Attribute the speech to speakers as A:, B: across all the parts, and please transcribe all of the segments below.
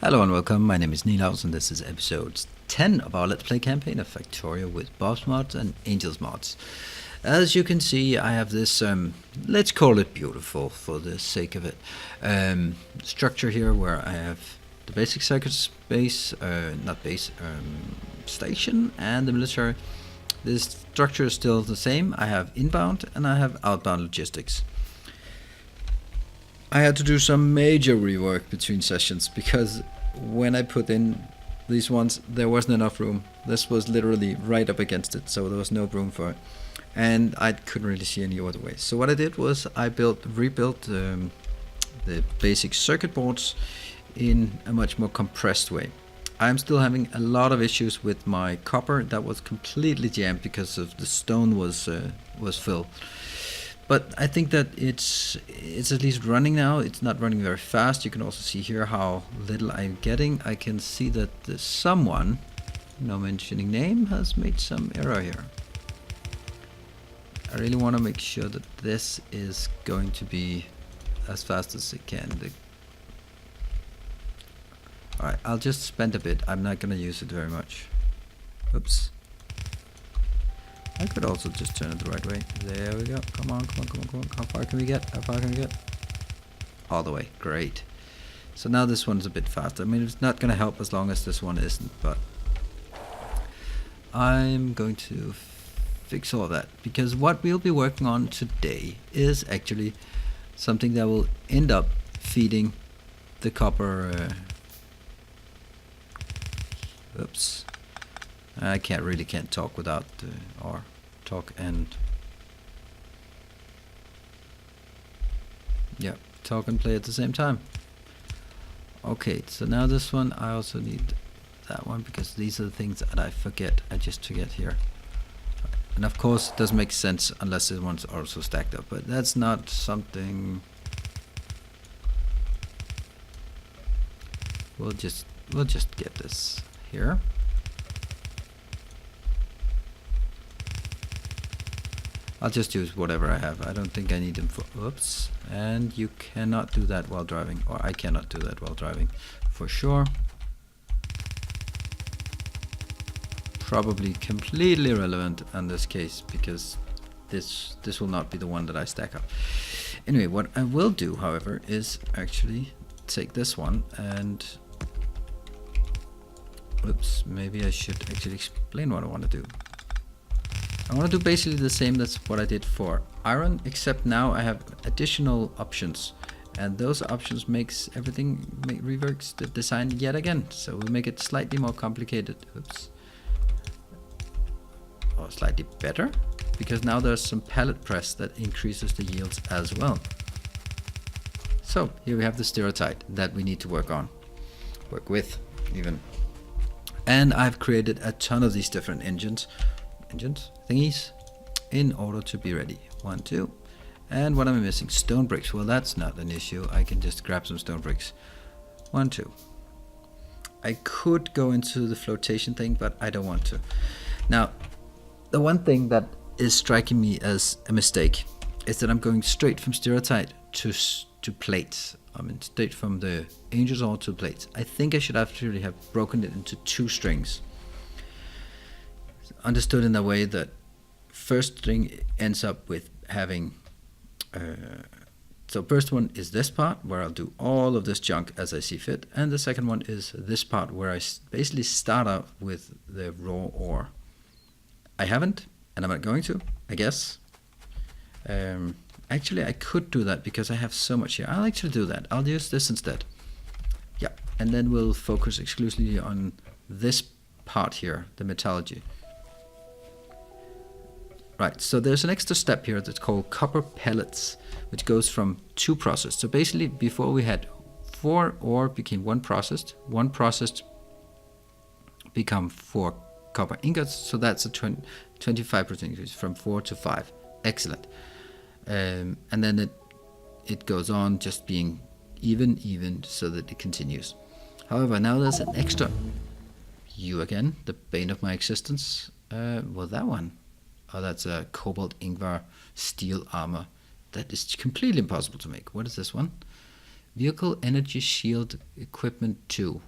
A: Hello and welcome, my name is Nilaus and this is episode 10 of our Let's Play campaign of Factorio with Bob's Mods and Angel's Mods. As you can see, I have this, let's call it beautiful for the sake of it, structure here where I have the basic circuits base, station and the military. This structure is still the same. I have inbound and I have outbound logistics. I had to do some major rework between sessions because when I put in these ones, there wasn't enough room. This was literally right up against it, so there was no room for it. And I couldn't really see any other way. So what I did was I rebuilt the basic circuit boards in a much more compressed way. I'm still having a lot of issues with my copper that was completely jammed because of the stone was filled. But I think that it's at least running now. It's not running very fast. You can also see here how little I'm getting. I can see that someone, no mentioning name, has made some error here. I really want to make sure that this is going to be as fast as it can. Alright, I'll just spend a bit. I'm not going to use it very much. Oops. I could also just turn it the right way. There we go. Come on. How far can we get? All the way. Great. So now this one's a bit faster. I mean, it's not going to help as long as this one isn't, but I'm going to fix all of that, because what we'll be working on today is actually something that will end up feeding the copper. Oops. I can't talk without or talk and talk and play at the same time. Okay, so now this one I also need that one because these are the things that I forget. I just forget here. And of course it doesn't make sense unless this one's also stacked up, but that's not something we'll just get this here. I'll just use whatever I have. I don't think I need them for... Oops. And you cannot do that while driving. Or I cannot do that while driving. For sure. Probably completely irrelevant in this case, because this will not be the one that I stack up. Anyway, what I will do, however, is actually take this one and... Oops. Maybe I should actually explain what I want to do. I want to do basically the same that's what I did for iron, except now I have additional options, and those options reworks the design yet again, so we'll make it slightly more complicated. Oops. Or slightly better, because now there's some pellet press that increases the yields as well. So here we have the stereotype that we need to work with even. And I've created a ton of these different engines thingies in order to be ready. 1, 2, and what am I missing? Stone bricks. Well, that's not an issue. I can just grab some stone bricks. 1, 2. I could go into the flotation thing, but I don't want to. Now, the one thing that is striking me as a mistake is that I'm going straight from stereotype to plates. I mean, straight from the Angel's Ore to plates. I think I should actually have broken it into 2 strings. Understood in a way that first string ends up with having so first one is this part where I'll do all of this junk as I see fit, and the second one is this part where I basically start out with the raw ore. I haven't, and I'm not going to, I guess. Actually I could do that because I have so much here. I'll actually do that. I'll use this instead. Yeah, and then we'll focus exclusively on this part here, the metallurgy. Right, so there's an extra step here that's called copper pellets, which goes from 2 processed. So basically, before we had 4 ore became 1 processed become 4 copper ingots. So that's a 25% increase from 4 to 5. Excellent. And then it goes on just being even so that it continues. However, now there's an extra. You again, the bane of my existence. Well, that one. Oh, that's a cobalt ingvar steel armor. That is completely impossible to make. What is this one? Vehicle energy shield equipment 2.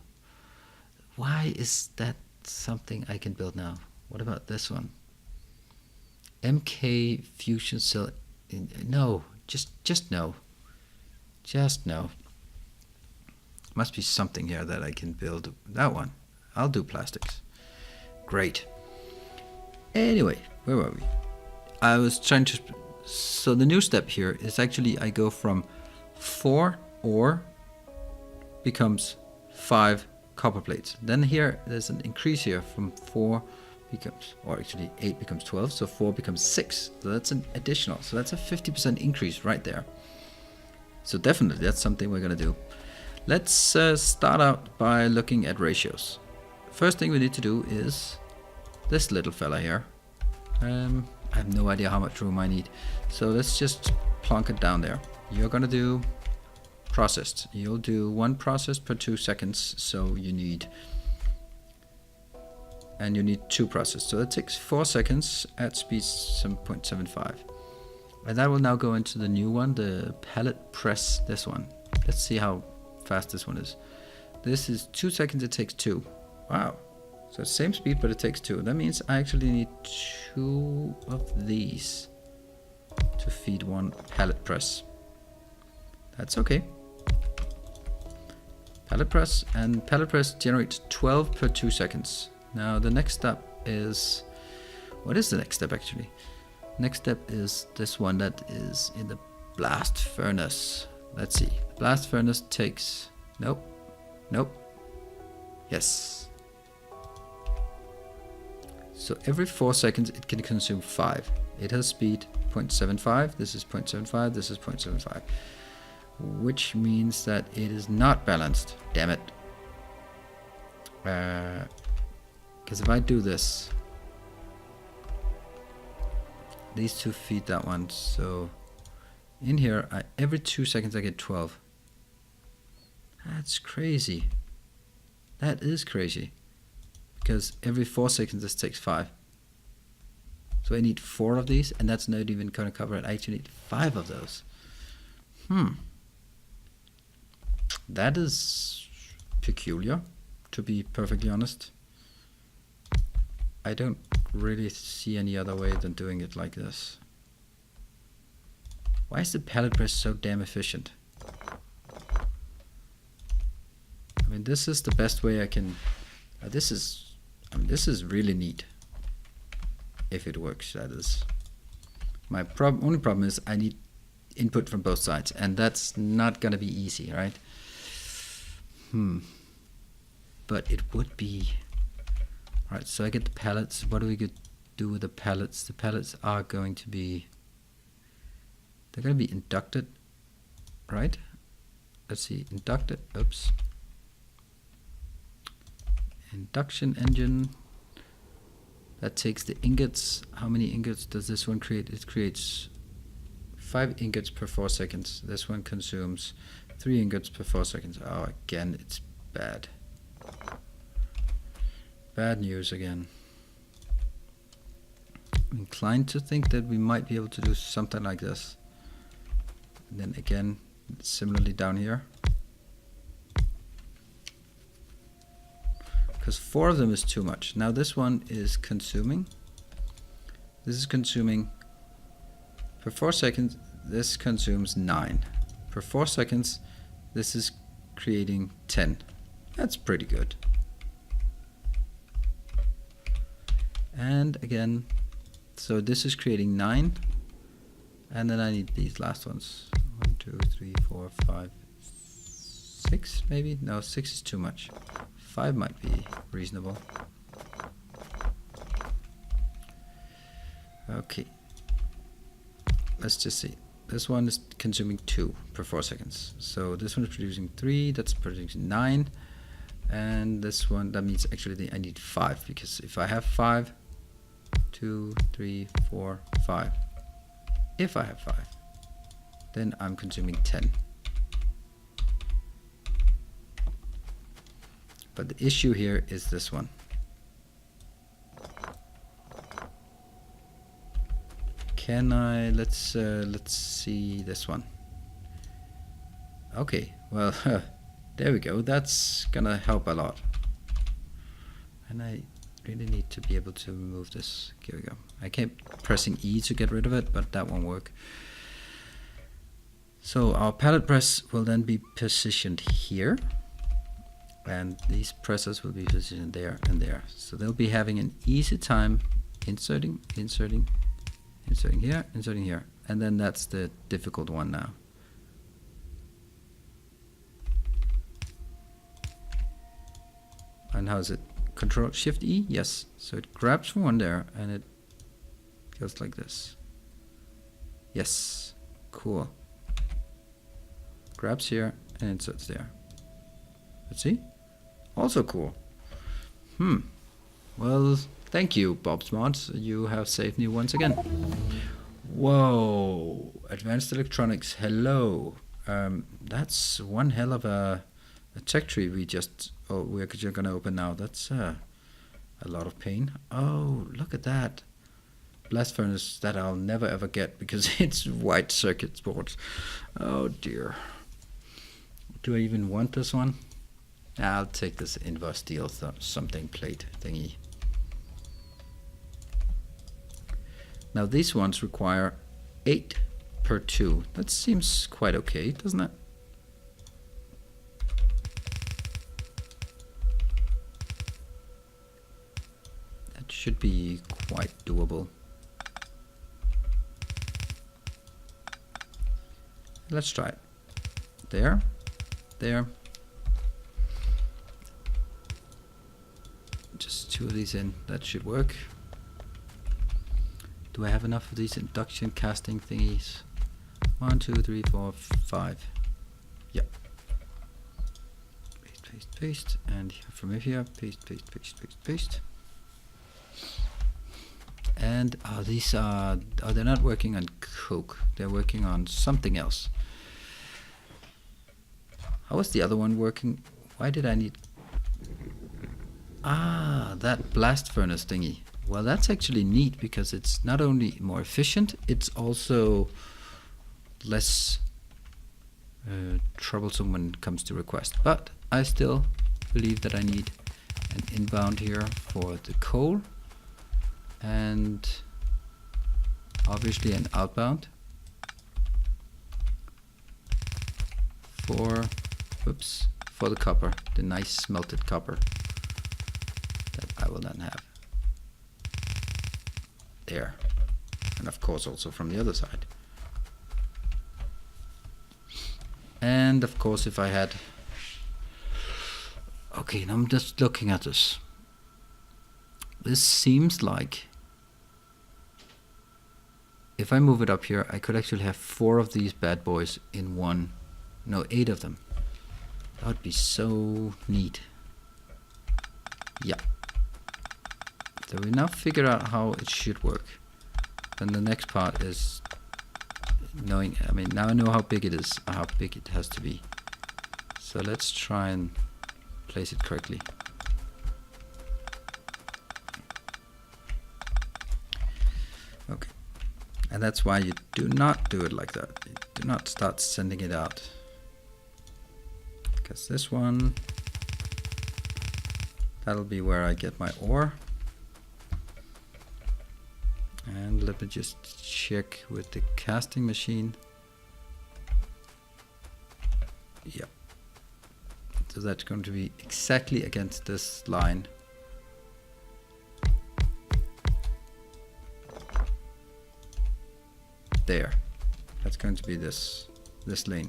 A: why is that something I can build now? What about this one? MK fusion cell. No, just no. Just no. Must be something here that I can build. That one. I'll do plastics. Great. Anyway, where were we? I was trying to... So the new step here is actually I go from 4 ore becomes 5 copper plates. Then here there's an increase here from 4 becomes, or actually 8 becomes 12, so 4 becomes 6. So that's an additional. So that's a 50% increase right there. So definitely that's something we're going to do. Let's start out by looking at ratios. First thing we need to do is this little fella here. I have no idea how much room I need. So let's just plonk it down there. You're going to do processed. You'll do 1 process per 2 seconds. So you need... And you need 2 process. So that takes 4 seconds at speed 7.75. And that will now go into the new one, the pellet press, this one. Let's see how fast this one is. This is 2 seconds, it takes 2. Wow. So same speed, but it takes 2. That means I actually need 2 of these to feed 1 pellet press. That's okay. Pellet press, and pellet press generates 12 per 2 seconds. Now the next step is, what is the next step actually? Next step is this one that is in the blast furnace. Let's see. Blast furnace takes, nope, yes. So every 4 seconds it can consume 5. It has speed 0.75, this is 0.75, this is 0.75. Which means that it is not balanced. Damn it. Because if I do this, these two feed that one, so in here every 2 seconds I get 12. That's crazy. That is crazy. Because every 4 seconds this takes 5. So I need 4 of these, and that's not even going to cover it. I actually need 5 of those. That is peculiar, to be perfectly honest. I don't really see any other way than doing it like this. Why is the pellet press so damn efficient? I mean, this is the best way I can... this is really neat. If it works, that is. My only problem is I need input from both sides, and that's not gonna be easy, right? But it would be. Alright, so I get the pellets. What do we do with the pellets? The pellets are going to be... They're going to be inducted, right? Let's see, inducted, oops. Induction engine. That takes the ingots. How many ingots does this one create? It creates 5 ingots per 4 seconds. This one consumes 3 ingots per 4 seconds. Oh, again, it's bad. Bad news again. I'm inclined to think that we might be able to do something like this. And then again, similarly down here. Because 4 of them is too much. Now this one is consuming. This is consuming per 4 seconds. This consumes 9. Per 4 seconds, this is creating 10. That's pretty good. And again, so this is creating 9. And then I need these last ones. 1, 2, 3, 4, 5, 6 maybe? No, 6 is too much. 5 might be reasonable. Okay. Let's just see. This one is consuming 2 per 4 seconds. So this one is producing 3, that's producing 9. And this one, that means actually I need 5, because if I have 5, 2, 3, 4, 5. If I have 5, then I'm consuming 10. But the issue here is this one. Can I, let's see this one. Okay, well, there we go. That's gonna help a lot. And I really need to be able to remove this. Here we go. I keep pressing E to get rid of it, but that won't work. So our pallet press will then be positioned here, and these presses will be positioned there and there. So they'll be having an easy time inserting, inserting, inserting here, inserting here. And then that's the difficult one now. And how is it? Control Shift E? Yes. So it grabs from one there and it goes like this. Yes. Cool. Grabs here and inserts there. Let's see. Also cool. Well, thank you, Bob's Mods. You have saved me once again. Whoa. Advanced Electronics. Hello. That's one hell of a tech tree we're just gonna open now. That's a lot of pain. Oh, look at that. Blast furnace that I'll never ever get because it's white circuit boards. Oh dear. Do I even want this one? I'll take this inverse steel something plate thingy. Now these ones require 8 per 2. That seems quite okay, doesn't it? That should be quite doable. Let's try it. There. There. Just 2 of these in. That should work. Do I have enough of these induction casting thingies? 1, 2, 3, 4, 5. Yep. Paste, paste, paste. And from here, paste, paste, paste, paste, paste. And these are, they're not working on coke. They're working on something else. How was the other one working? Why did I need... that blast furnace thingy. Well, that's actually neat because it's not only more efficient, it's also less troublesome when it comes to request. But I still believe that I need an inbound here for the coal and obviously an outbound for the copper, the nice smelted copper that I will then have there, and of course also from the other side. And of course if I had, okay, now I'm just looking at this. This seems like if I move it up here, I could actually have 4 of these bad boys in one, no, 8 of them. That would be so neat. Yeah. So we now figure out how it should work. Then the next part is knowing, I mean, now I know how big it is, how big it has to be. So let's try and place it correctly. Okay. And that's why you do not do it like that. You do not start sending it out. Because this one, that'll be where I get my ore. And let me just check with the casting machine. Yep. So that's going to be exactly against this line. There. That's going to be this lane.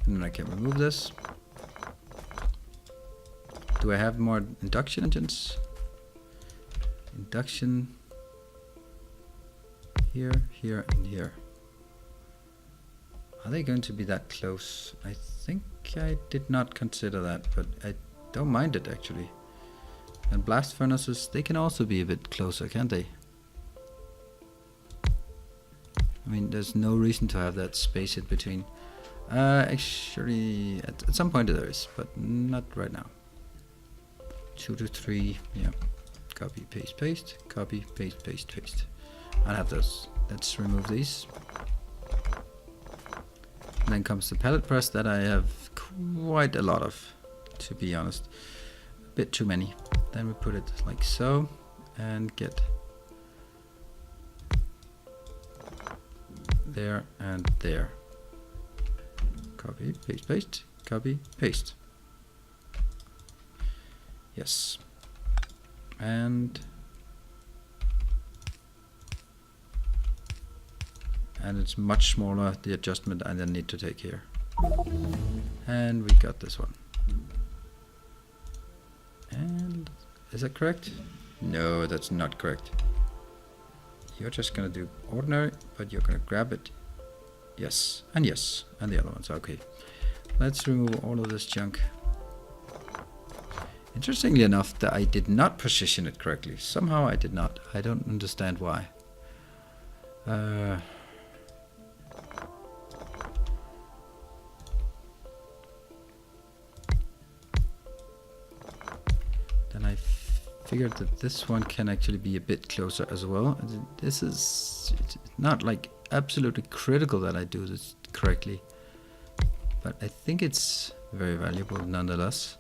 A: And then I can remove this. Do I have more induction engines? Induction here, here, and here. Are they going to be that close? I think I did not consider that, but I don't mind it actually. And blast furnaces, they can also be a bit closer, can't they? I mean, there's no reason to have that space in between. Actually, at some point there is, but not right now. 2 to 3, yeah. Copy, paste, paste, copy, paste, paste, paste. I'll have those. Let's remove these. And then comes the pallet press that I have quite a lot of, to be honest. A bit too many. then we put it like so and get there and there. Copy, paste, paste, copy, paste. Yes. And it's much smaller, the adjustment I then need to take here. And we got this one. And is that correct? No, that's not correct. You're just gonna do ordinary, but you're gonna grab it. Yes, and the other ones. Okay, let's remove all of this junk. Interestingly enough, that I did not position it correctly. Somehow I did not. I don't understand why. Then I figured that this one can actually be a bit closer as well. This is not like absolutely critical that I do this correctly, but I think it's very valuable nonetheless.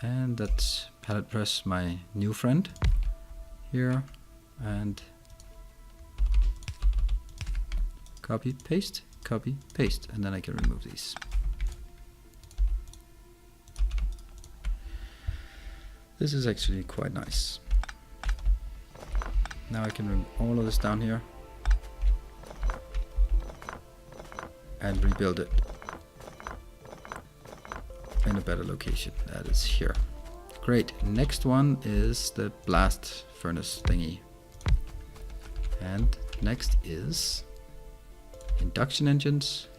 A: And that's pallet press, my new friend here, and copy, paste, and then I can remove these. This is actually quite nice. Now I can remove all of this down here and rebuild it in a better location. That is here. Great. Next one is the blast furnace thingy. And next is induction engines.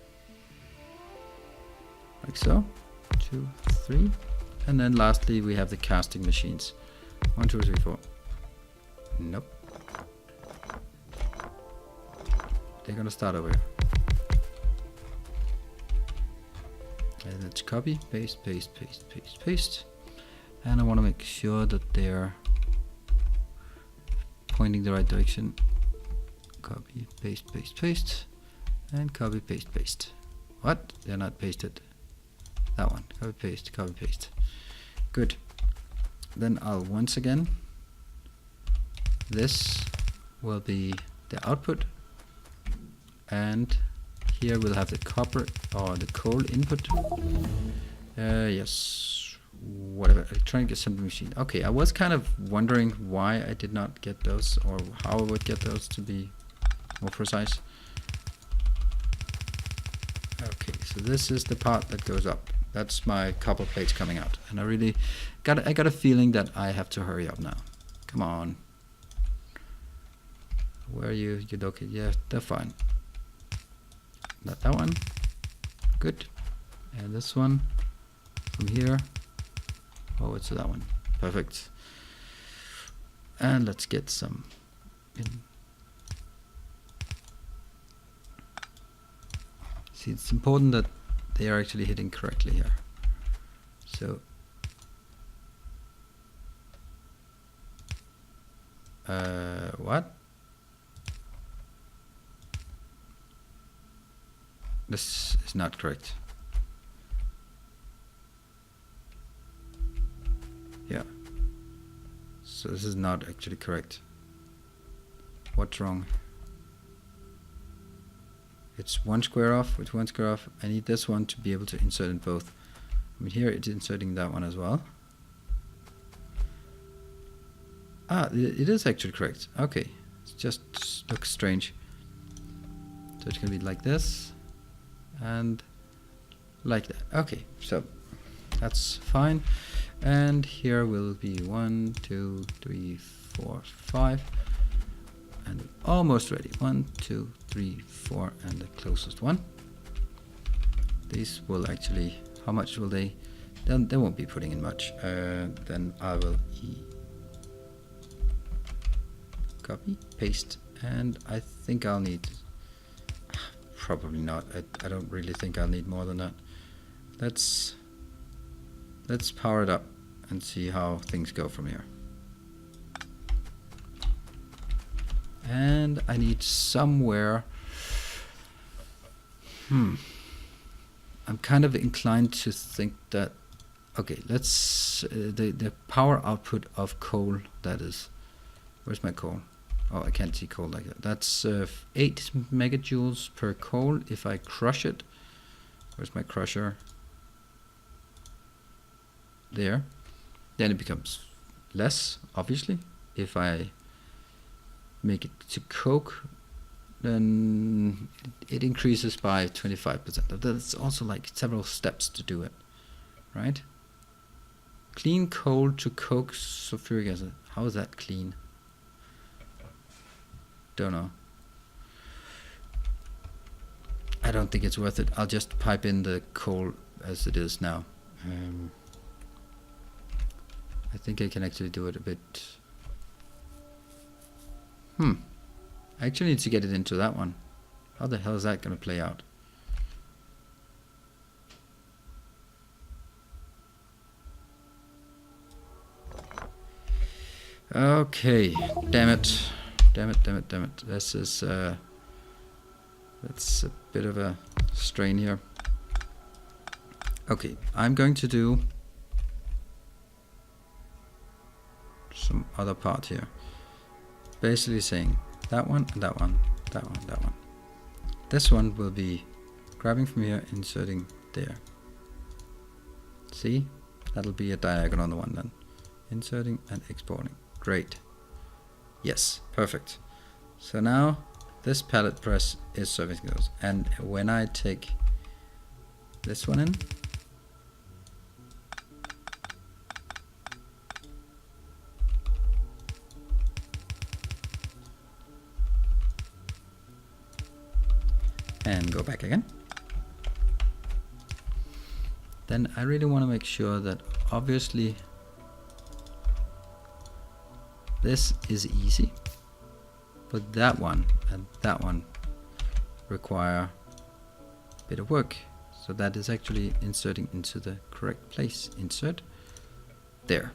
A: Like so. 2, 3. And then lastly we have the casting machines. 1, 2, 3, 4. Nope. They're gonna start over here. And let's copy, paste, paste, paste, paste, paste. And I want to make sure that they're pointing the right direction. Copy, paste, paste, paste. And copy, paste, paste. What? They're not pasted. That one. Copy, paste, copy, paste. Good. Then I'll once again, this will be the output. And here we'll have the copper or the coal input. Yes, whatever. Electronic assembly machine. Okay, I was kind of wondering why I did not get those, or how I would get those to be more precise. Okay, so this is the part that goes up. That's my copper plates coming out, and I got a feeling that I have to hurry up now. Come on. Where are you? You okay? Yeah, they're fine. Not that one. Good. And this one from here over to that one. Perfect. And let's get some in. See, it's important that they are actually hitting correctly here. So what? This is not correct. Yeah. So this is not actually correct. What's wrong? It's one square off with one square off. I need this one to be able to insert in both. I mean, here it's inserting that one as well. Ah, it is actually correct. Okay. It just looks strange. So it's gonna be like this. And like that. Okay, so that's fine. And here will be 1, 2, 3, 4, 5. And almost ready. 1, 2, 3, 4, and the closest one. These will actually, how much will they? They won't be putting in much. Then I will copy, paste, and I think I'll need. Probably not. I don't really think I'll need more than that. Let's power it up and see how things go from here. And I need somewhere. I'm kind of inclined to think that Okay, let's the power output of coal, that is, where's my coal? Oh, I can't see coal like that. That's 8 megajoules per coal if I crush it. Where's my crusher? There. Then it becomes less, obviously. If I make it to coke, then it increases by 25%. That's also like several steps to do it, right? Clean coal to coke sulfuric acid. How is that clean? Don't know. I don't think it's worth it. I'll just pipe in the coal as it is now. I think I can actually do it a bit. I actually need to get it into that one. How the hell is that going to play out? Okay, damn it. Damn it. This is that's a bit of a strain here. Okay, I'm going to do some other part here. Basically saying that one, that one, that one, that one. This one will be grabbing from here, inserting there. See? That'll be a diagonal one then. Inserting and exporting. Great. Yes, perfect. So now this pallet press is servicing those. And when I take this one in, and go back again, then I really want to make sure that obviously this is easy, but that one and that one require a bit of work. So that is actually inserting into the correct place. Insert there.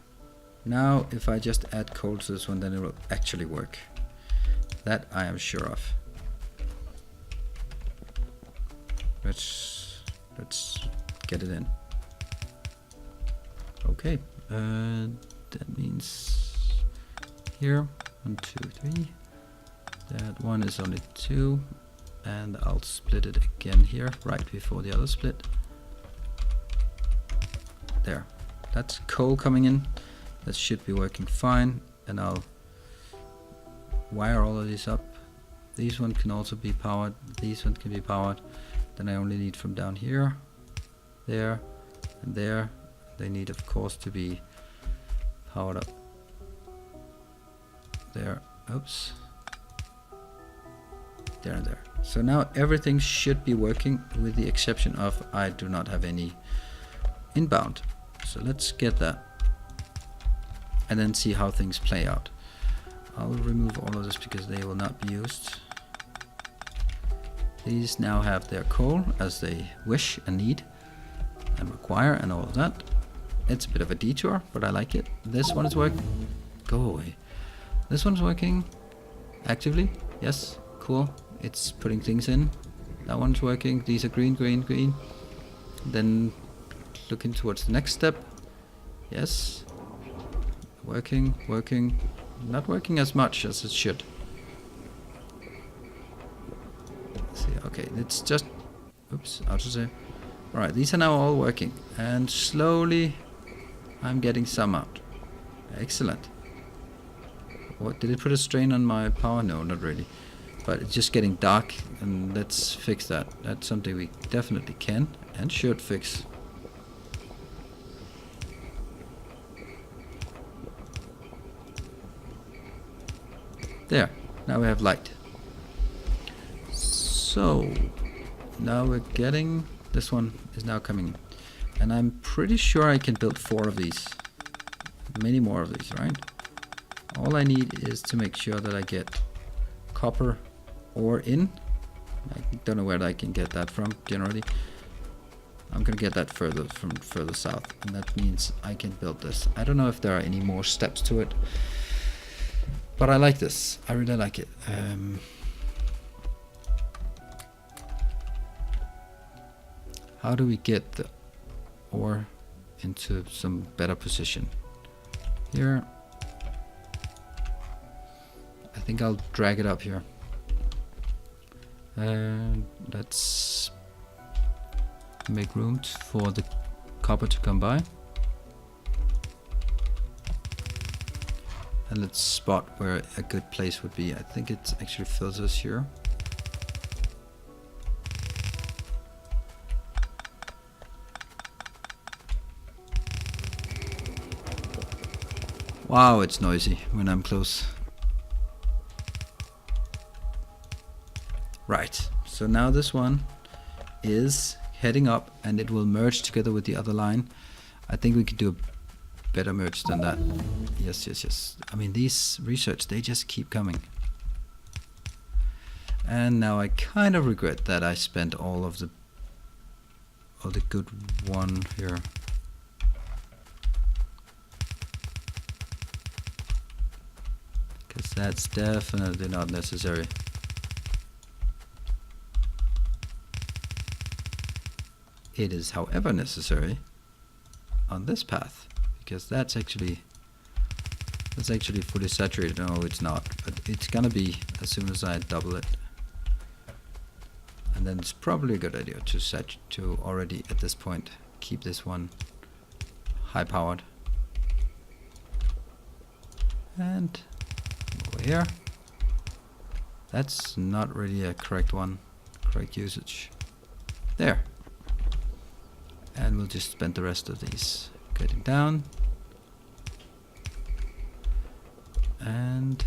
A: Now if I just add coal to this one, then it will actually work. That I am sure of. Let's get it in. Okay, that means here 1, 2, 3. That one is only 2, and I'll split it again here right before the other split. There, that's coal coming in. That should be working fine, and I'll wire all of these up. These one can also be powered. These one can be powered. Then I only need from down here, there, and there. They need, of course, to be powered up. There, oops. There and there. So now everything should be working with the exception of I do not have any inbound. So let's get that and then see how things play out. I'll remove all of this because they will not be used. These now have their coal as they wish and need and require and all of that. It's a bit of a detour, but I like it. This one is working. Go away. This one's working actively. Yes, cool. It's putting things in. That one's working. These are green, green, green. Then looking towards the next step. Yes. Working, working. Not working as much as it should. See, okay, it's just, oops, autosave. Alright, these are now all working, and slowly I'm getting some out. Excellent. What, did it put a strain on my power? No, not really. But it's just getting dark, and let's fix that. That's something we definitely can and should fix. There, now we have light. So now we're getting, this one is now coming in. And I'm pretty sure I can build 4 of these. Many more of these, right? All I need is to make sure that I get copper ore in. I don't know where I can get that from generally. I'm gonna get that from further south, and that means I can build this. I don't know if there are any more steps to it, but I like this. I really like it. How do we get the ore into some better position. Here, I think I'll drag it up here. And let's make room for the copper to come by. And let's spot where a good place would be. I think it actually filters here. Wow, it's noisy when I'm close. Right, so now this one is heading up and it will merge together with the other line. I think we could do a better merge than that. Yes, yes, yes. I mean, these research, they just keep coming. And now I kind of regret that I spent all the good one here. Because that's definitely not necessary. It is, however, necessary on this path, because that's actually fully saturated. No, it's not, but it's gonna be as soon as I double it. And then it's probably a good idea to already at this point keep this one high powered. And over here, that's not really a correct usage. There. And we'll just spend the rest of these getting down. And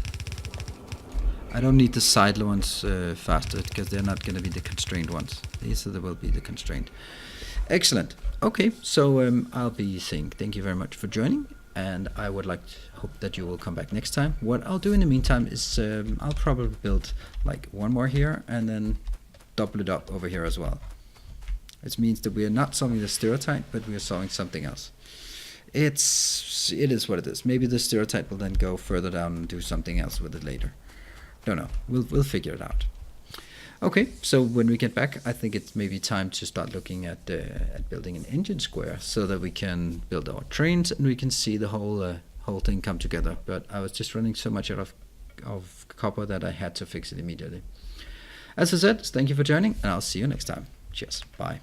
A: I don't need the side ones faster, because they're not going to be the constrained ones. These will be the constrained. Excellent. Okay, so I'll be saying thank you very much for joining, and I would hope that you will come back next time. What I'll do in the meantime is I'll probably build like one more here and then double it up over here as well. It means that we are not solving the stereotype, but we are solving something else. It is what it is. Maybe the stereotype will then go further down and do something else with it later. Don't know. We'll figure it out. Okay, so when we get back, I think it's maybe time to start looking at building an engine square so that we can build our trains and we can see the whole thing come together. But I was just running so much out of copper that I had to fix it immediately. As I said, thank you for joining, and I'll see you next time. Cheers. Bye.